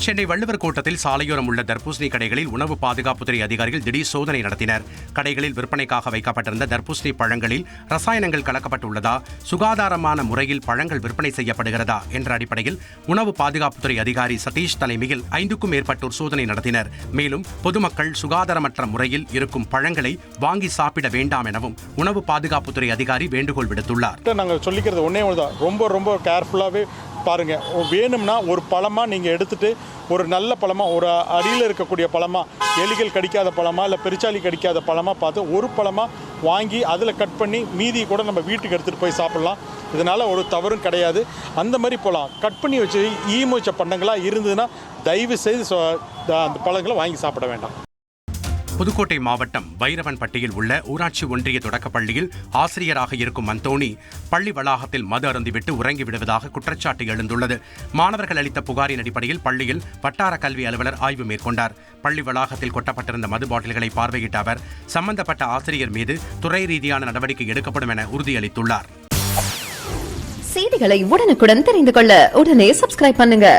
சென்னை வள்ளுவர் கோட்டத்தில் சாலையோரம் உள்ள தர்பூசணி கடைகளில் உணவு பாதுகாப்புத்துறை அதிகாரிகள் திடீர் சோதனை நடத்தினர். கடைகளில் விற்பனைக்காக வைக்கப்பட்டிருந்த தர்பூசணி பழங்களில் ரசாயனங்கள் கலக்கப்பட்டுள்ளதா, சுகாதாரமான முறையில் பழங்கள் விற்பனை செய்யப்படுகிறதா என்ற அடிப்படையில் உணவு பாதுகாப்புத்துறை அதிகாரி சதீஷ் தலைமையில் 5க்கும் மேற்பட்டோர் சோதனை நடத்தினர். மேலும் பொதுமக்கள் சுகாதாரமற்ற முறையில் இருக்கும் பழங்களை வாங்கி சாப்பிட வேண்டாம் எனவும் உணவு பாதுகாப்புத்துறை அதிகாரி வேண்டுகோள் விடுத்துள்ளார். நாங்கள் சொல்லிக்கிறது ஒன்னே ஒன்றுதான், ரொம்ப கேர்ஃபுல்லாகவே பாருங்கள். வேணும்னா ஒரு பழமாக நீங்கள் எடுத்துகிட்டு ஒரு நல்ல பழமாக, ஒரு அடியில் இருக்கக்கூடிய பழமாக, எலிகள் கடிக்காத பழமாக இல்லை பெருச்சாலி கடிக்காத பழமாக பார்த்து ஒரு பழமாக வாங்கி அதில் கட் பண்ணி மீதி கூட நம்ம வீட்டுக்கு எடுத்துகிட்டு போய் சாப்பிட்லாம். இதனால் ஒரு தவறும் கிடையாது. அந்த மாதிரி போகலாம். கட் பண்ணி வச்சு ஈமூச்ச பண்டங்களாக இருந்ததுன்னா தயவு செய்து அந்த பழங்களை வாங்கி சாப்பிட வேண்டாம். புதுக்கோட்டை மாவட்டம் பைரவன்பட்டியில் உள்ள ஊராட்சி ஒன்றிய தொடக்கப்பள்ளியில் ஆசிரியராக இருக்கும் அந்தோணி பள்ளி வளாகத்தில் மது அருந்திவிட்டு உறங்கி விடுவதாக குற்றச்சாட்டு எழுந்துள்ளது. மாணவர்கள் அளித்த புகாரின் அடிப்படையில் பள்ளியில் வட்டார கல்வி அலுவலர் ஆய்வு மேற்கொண்டார். பள்ளி வளாகத்தில் கொட்டப்பட்டிருந்த மது பாட்டில்களை பார்வையிட்ட அவர் சம்பந்தப்பட்ட ஆசிரியர் மீது துறை ரீதியான நடவடிக்கை எடுக்கப்படும் என உறுதியளித்துள்ளார். செய்திகளை உடனுக்குடன் தெரிந்து கொள்ள உடனே சப்ஸ்கிரைப் பண்ணுங்க.